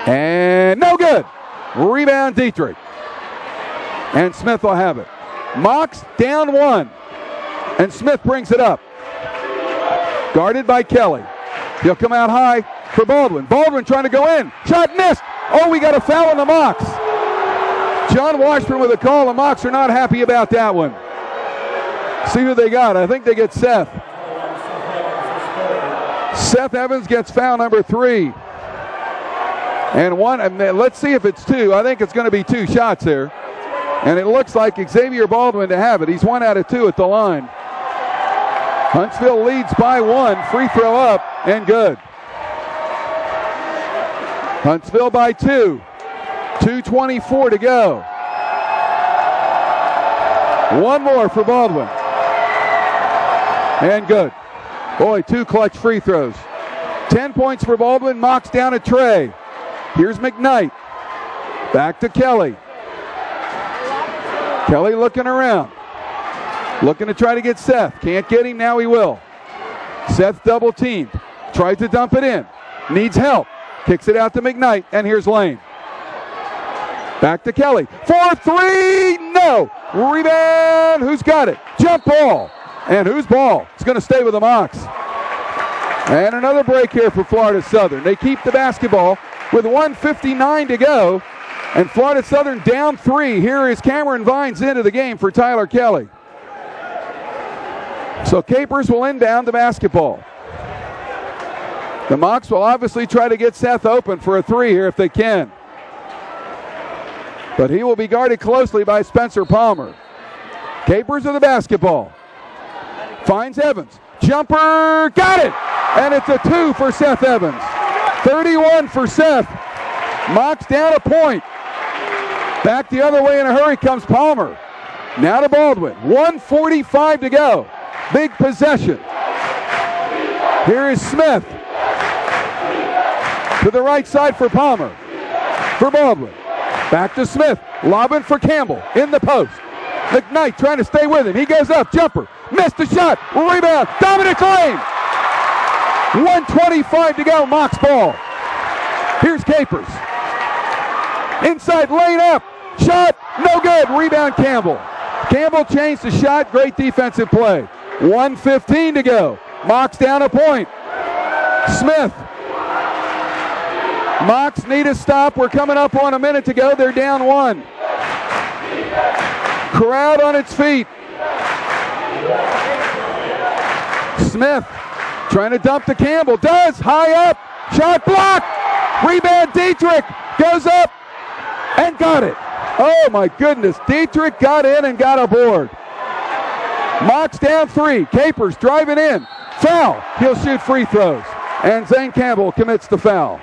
And no good. Rebound Dietrich. And Smith will have it. Mocs down 1. And Smith brings it up. Guarded by Kelly. He'll come out high for Baldwin. Baldwin trying to go in. Shot missed. Oh, we got a foul on the Mocs. John Washburn with a call. The Mocs are not happy about that one. See who they got. I think they get Seth. Seth Evans gets foul number 3. And let's see if it's 2. I think it's going to be 2 shots here. And it looks like Xavier Baldwin to have it. He's 1 out of 2 at the line. Huntsville leads by 1. Free throw up and good. Huntsville by 2. 2:24 to go. 1 more for Baldwin. And good. Boy, 2 clutch free throws. 10 points for Baldwin. Mocs down a tray. Here's McKnight. Back to Kelly. Kelly looking around. Looking to try to get Seth. Can't get him. Now he will. Seth double teamed. Tries to dump it in. Needs help. Kicks it out to McKnight. And here's Lane. Back to Kelly. 4-3. No. Rebound. Who's got it? Jump ball. And whose ball? It's going to stay with the Mocs. And another break here for Florida Southern. They keep the basketball with 1:59 to go. And Florida Southern down 3. Here is Cameron Vines into the game for Tyler Kelly. So Capers will inbound the basketball. The Mocs will obviously try to get Seth open for a 3 here if they can. But he will be guarded closely by Spencer Palmer. Capers of the basketball. Finds Evans. Jumper. Got it. And it's a 2 for Seth Evans. 31 for Seth. Mocs down a point. Back the other way in a hurry comes Palmer. Now to Baldwin. 1:45 to go. Big possession. Here is Smith. To the right side for Palmer. For Baldwin. Back to Smith. Lobbing for Campbell. In the post. McKnight trying to stay with him. He goes up. Jumper. Missed the shot. Rebound. Dominic Lane. 1:25 to go. Mocs ball. Here's Capers. Inside Lane up. Shot. No good. Rebound Campbell. Campbell changed the shot. Great defensive play. 1:15 to go. Mocs down a point. Smith. Mocs need a stop. We're coming up on a minute to go. They're down 1. Crowd on its feet. Smith trying to dump to Campbell. Does. High up. Shot blocked. Rebound Dietrich. Goes up and got it. Oh my goodness. Dietrich got in and got a board. Mocs down 3. Capers driving in. Foul. He'll shoot free throws. And Zane Campbell commits the foul.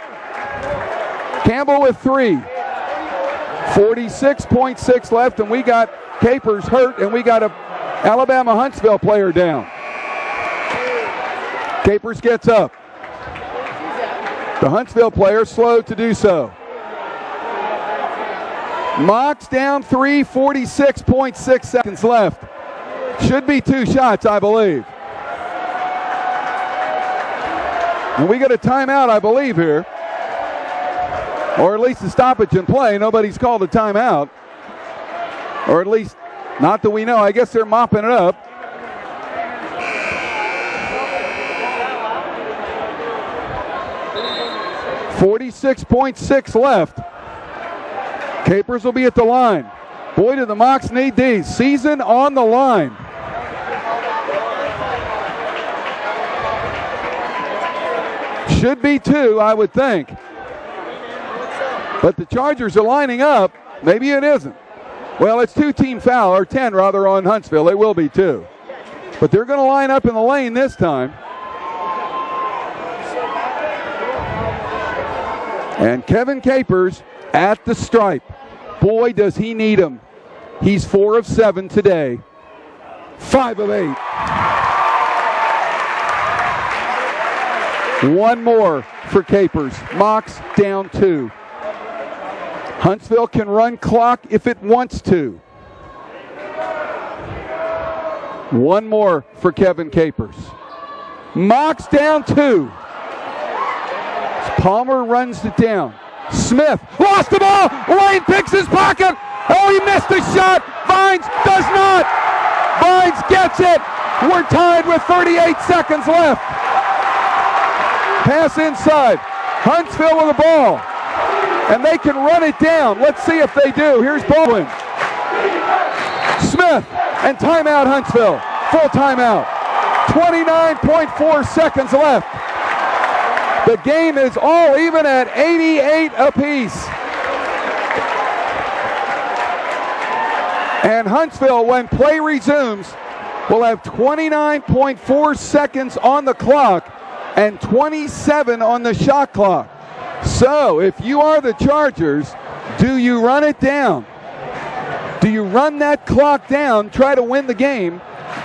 Campbell with 3. 46.6 left, and we got Capers hurt, and we got a Alabama Huntsville player down. Capers gets up. The Huntsville player slow to do so. Mocs down 3, 46.6 seconds left. Should be 2 shots, I believe. And we got a timeout, I believe, here. Or at least a stoppage in play. Nobody's called a timeout. Or at least, not that we know. I guess they're mopping it up. 46.6 left. Capers will be at the line. Boy, do the Mocs need these. Season on the line. Should be 2, I would think. But the Chargers are lining up. Maybe it isn't. Well, it's 2-team foul, or 10 rather, on Huntsville. It will be 2. But they're going to line up in the lane this time. And Kevin Capers at the stripe. Boy, does he need him. He's 4 of 7 today. 5 of 8. One more for Capers. Mocs down 2. Huntsville can run clock if it wants to. One more for Kevin Capers. Mocs down 2. Palmer runs it down. Smith lost the ball. Lane picks his pocket. Oh, he missed the shot. Vines does not. Vines gets it. We're tied with 38 seconds left. Pass inside. Huntsville with the ball. And they can run it down. Let's see if they do. Here's Baldwin. Smith and timeout Huntsville. Full timeout. 29.4 seconds left. The game is all even at 88 apiece. And Huntsville, when play resumes, will have 29.4 seconds on the clock and 27 on the shot clock. So, if you are the Chargers, do you run it down? Do you run that clock down, try to win the game,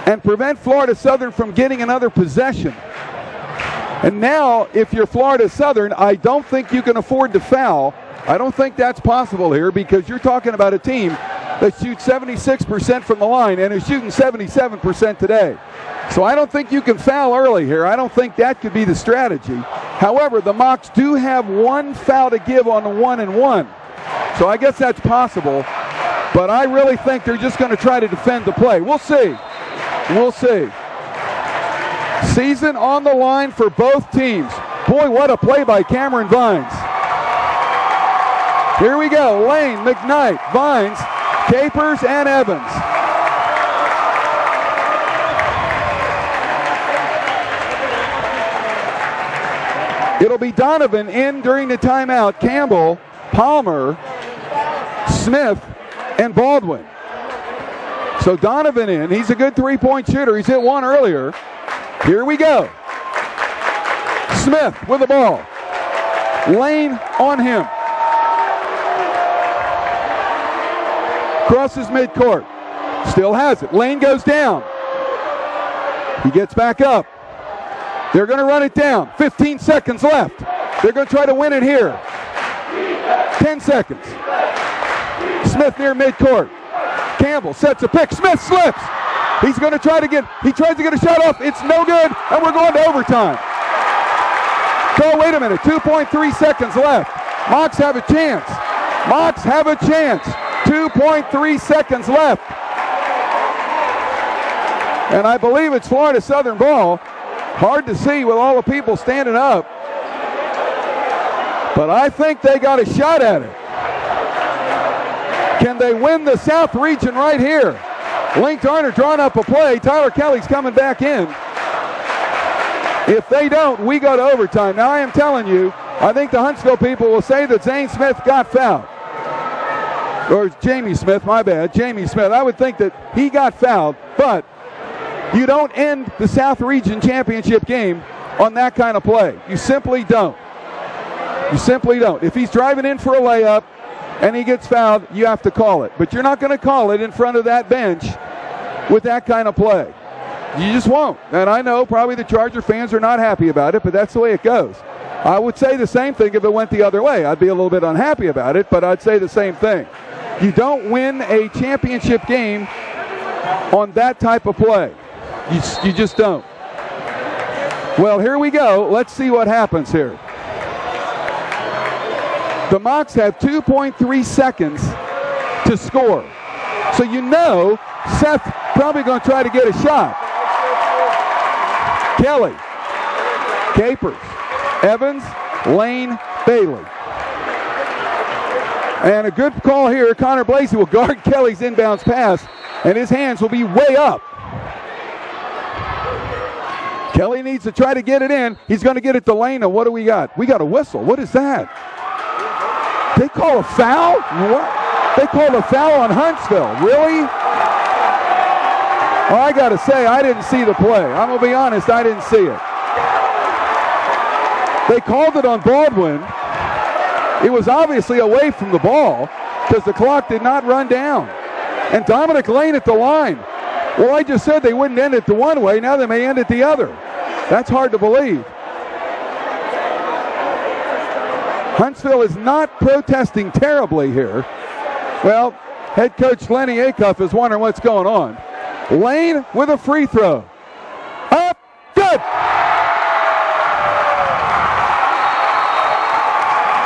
and prevent Florida Southern from getting another possession? And now, if you're Florida Southern, I don't think you can afford to foul. I don't think that's possible here because you're talking about a team that shoots 76% from the line and is shooting 77% today. So I don't think you can foul early here. I don't think that could be the strategy. However, the Mocs do have one foul to give on the 1-and-1. So I guess that's possible. But I really think they're just going to try to defend the play. We'll see. We'll see. Season on the line for both teams. Boy, what a play by Cameron Vines. Here we go. Lane, McKnight, Vines, Capers, and Evans. It'll be Donovan in during the timeout. Campbell, Palmer, Smith, and Baldwin. So Donovan in. He's a good three-point shooter. He's hit one earlier. Here we go. Smith with the ball. Lane on him. Crosses midcourt. Still has it. Lane goes down. He gets back up. They're going to run it down. 15 seconds left. They're going to try to win it here. 10 seconds. Smith near midcourt. Campbell sets a pick. Smith slips. He's going to try to he tries to get a shot off. It's no good, and we're going to overtime. So wait a minute, 2.3 seconds left. Mocs have a chance. Mocs have a chance. 2.3 seconds left. And I believe it's Florida Southern ball. Hard to see with all the people standing up. But I think they got a shot at it. Can they win the South region right here? Link Turner drawing up a play. Tyler Kelly's coming back in. If they don't, we go to overtime. Now, I am telling you, I think the Huntsville people will say that Zane Smith got fouled. Or Jamie Smith, my bad. Jamie Smith. I would think that he got fouled, but you don't end the South Region Championship game on that kind of play. You simply don't. You simply don't. If he's driving in for a layup and he gets fouled, you have to call it. But you're not going to call it in front of that bench with that kind of play. You just won't. And I know probably the Charger fans are not happy about it, but that's the way it goes. I would say the same thing if it went the other way. I'd be a little bit unhappy about it, but I'd say the same thing. You don't win a championship game on that type of play. You just don't. Well, here we go. Let's see what happens here. The Mocs have 2.3 seconds to score. So you know Seth probably going to try to get a shot. Kelly, Capers, Evans, Lane, Bailey. And a good call here. Connor Blasey will guard Kelly's inbounds pass, and his hands will be way up. Kelly needs to try to get it in. He's going to get it to Lane. What do we got? We got a whistle. What is that? They call a foul? What? They called a foul on Huntsville. Really? Well, I got to say, I didn't see the play. I'm going to be honest, I didn't see it. They called it on Baldwin. It was obviously away from the ball because the clock did not run down. And Dominic Lane at the line. Well, I just said they wouldn't end it the one way. Now they may end it the other. That's hard to believe. Huntsville is not protesting terribly here. Well, head coach Lenny Acuff is wondering what's going on. Lane with a free throw. Up, good.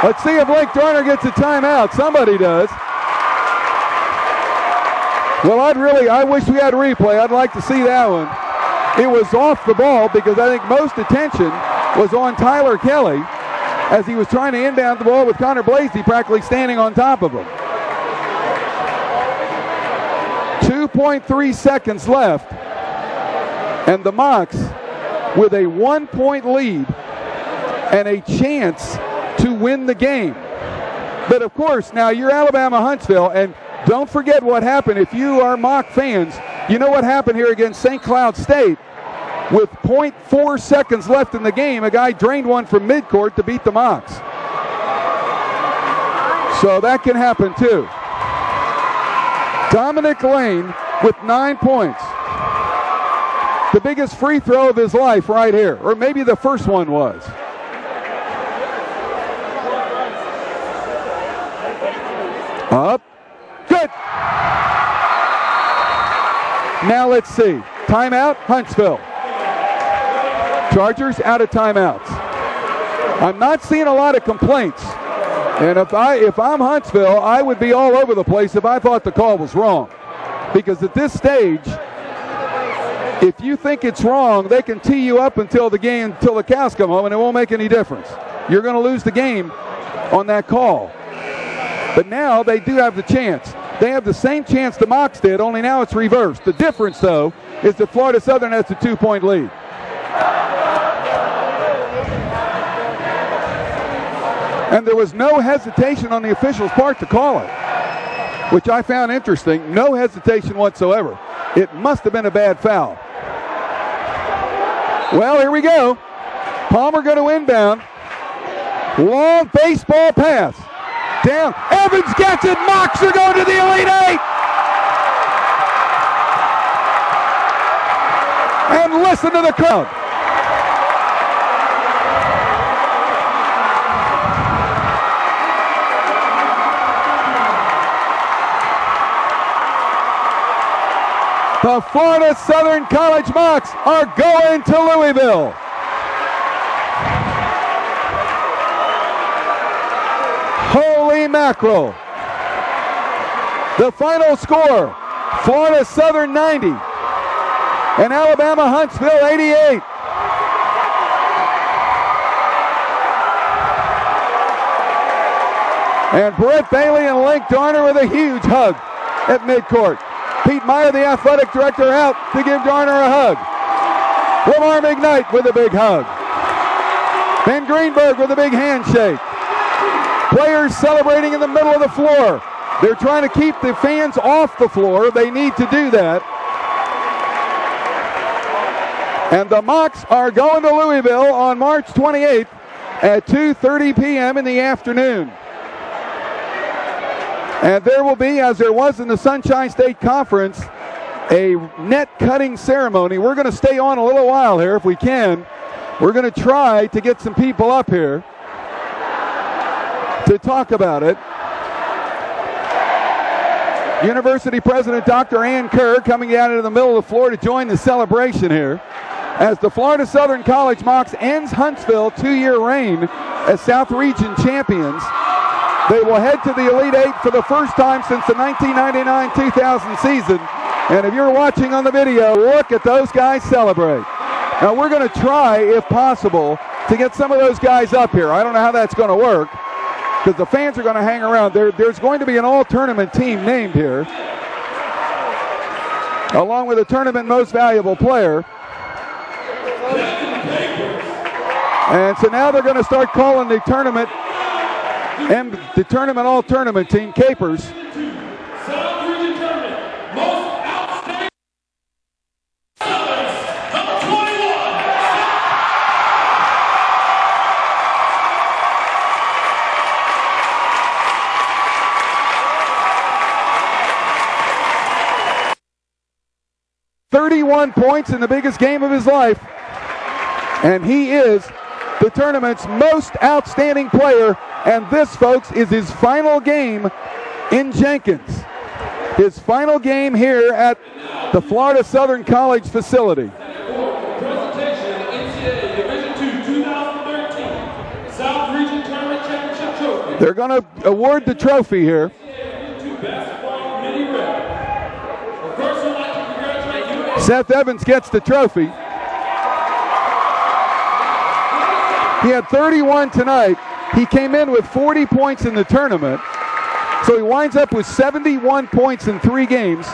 Let's see if Blake Darner gets a timeout. Somebody does. Well, I wish we had a replay. I'd like to see that one. It was off the ball because I think most attention was on Tyler Kelly as he was trying to inbound the ball with Connor Blasey practically standing on top of him. 2.3 seconds left, and the Mocs with a 1-point lead and a chance to win the game. But of course, now you're Alabama Huntsville, and don't forget what happened. If you are Mock fans, you know what happened here against St. Cloud State. With 0.4 seconds left in the game, a guy drained one from midcourt to beat the Mocs. So that can happen too. Dominic Lane with 9 points. The biggest free throw of his life right here, or maybe the first one was. Up. Good. Now let's see. Timeout, Huntsville. Chargers out of timeouts. I'm not seeing a lot of complaints. And if I'm Huntsville, I would be all over the place if I thought the call was wrong. Because at this stage, if you think it's wrong, they can tee you up until the cows come home, and it won't make any difference. You're going to lose the game on that call. But now they do have the chance. They have the same chance the Mocs did, only now it's reversed. The difference, though, is that Florida Southern has a 2-point lead. And there was no hesitation on the officials' part to call it, which I found interesting. No hesitation whatsoever. It must have been a bad foul. Well, here we go. Palmer going to inbound. Long baseball pass. Down. Evans gets it. Mocs are going to the Elite Eight. And listen to the crowd. The Florida Southern College Mocs are going to Louisville. Holy mackerel. The final score, Florida Southern 90 and Alabama Huntsville 88. And Brett Bailey and Link Darner with a huge hug at midcourt. Pete Meyer, the athletic director, out to give Darner a hug. Lamar McKnight with a big hug. Ben Greenberg with a big handshake. Players celebrating in the middle of the floor. They're trying to keep the fans off the floor. They need to do that. And the Mocs are going to Louisville on March 28th at 2:30 p.m. in the afternoon. And there will be, as there was in the Sunshine State Conference, a net cutting ceremony. We're going to stay on a little while here if we can. We're going to try to get some people up here to talk about it. University President Dr. Ann Kerr coming out into the middle of the floor to join the celebration here as the Florida Southern College Mocs ends Huntsville's 2-year reign as South Region champions. They will head to the Elite Eight for the first time since the 1999-2000 season. And if you're watching on the video, look at those guys celebrate. Now we're going to try, if possible, to get some of those guys up here. I don't know how that's going to work because the fans are going to hang around. There's going to be an all-tournament team named here, along with a tournament most valuable player. And so now they're going to start calling the tournament and the tournament all-tournament team Capers. South Region Tournament, most outstanding number 21. "31 points in the biggest game of his life, and he is the tournament's most outstanding player. And this, folks, is his final game in Jenkins. His final game here at the Florida Southern College facility. Presentation of the NCAA Division II 2013 South Region Tournament Championship Trophy. They're going to award the trophy here. Division II Basketball Committee Rep. First, I'd like to congratulate you. Seth Evans gets the trophy. He had 31 tonight. He came in with 40 points in the tournament. So he winds up with 71 points in 3 games.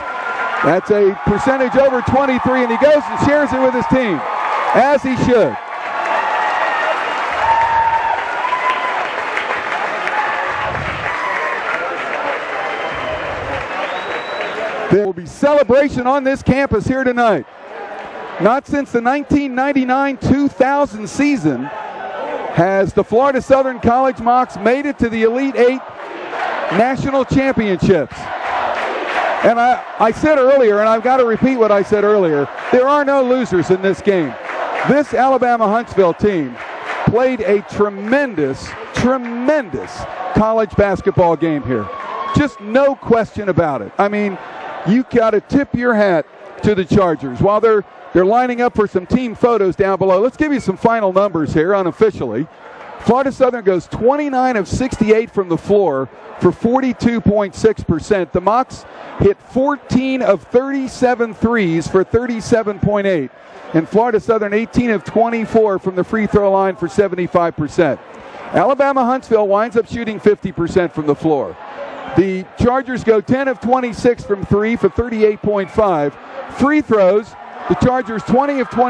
That's a percentage over 23, and he goes and shares it with his team, as he should. There will be celebration on this campus here tonight. Not since the 1999-2000 season has the Florida Southern College Mocs made it to the Elite 8 National Championships. And I said earlier, and I've got to repeat what I said earlier, there are no losers in this game. This Alabama-Huntsville team played a tremendous college basketball game here. Just no question about it. I mean, you got to tip your hat to the Chargers. While they're lining up for some team photos down below, let's give you some final numbers here unofficially. Florida Southern goes 29 of 68 from the floor for 42.6%. The Mocs hit 14 of 37 threes for 37.8%. And Florida Southern 18 of 24 from the free throw line for 75%. Alabama-Huntsville winds up shooting 50% from the floor. The Chargers go 10 of 26 from 3 for 38.5. Free throws, the Chargers 20 of 20.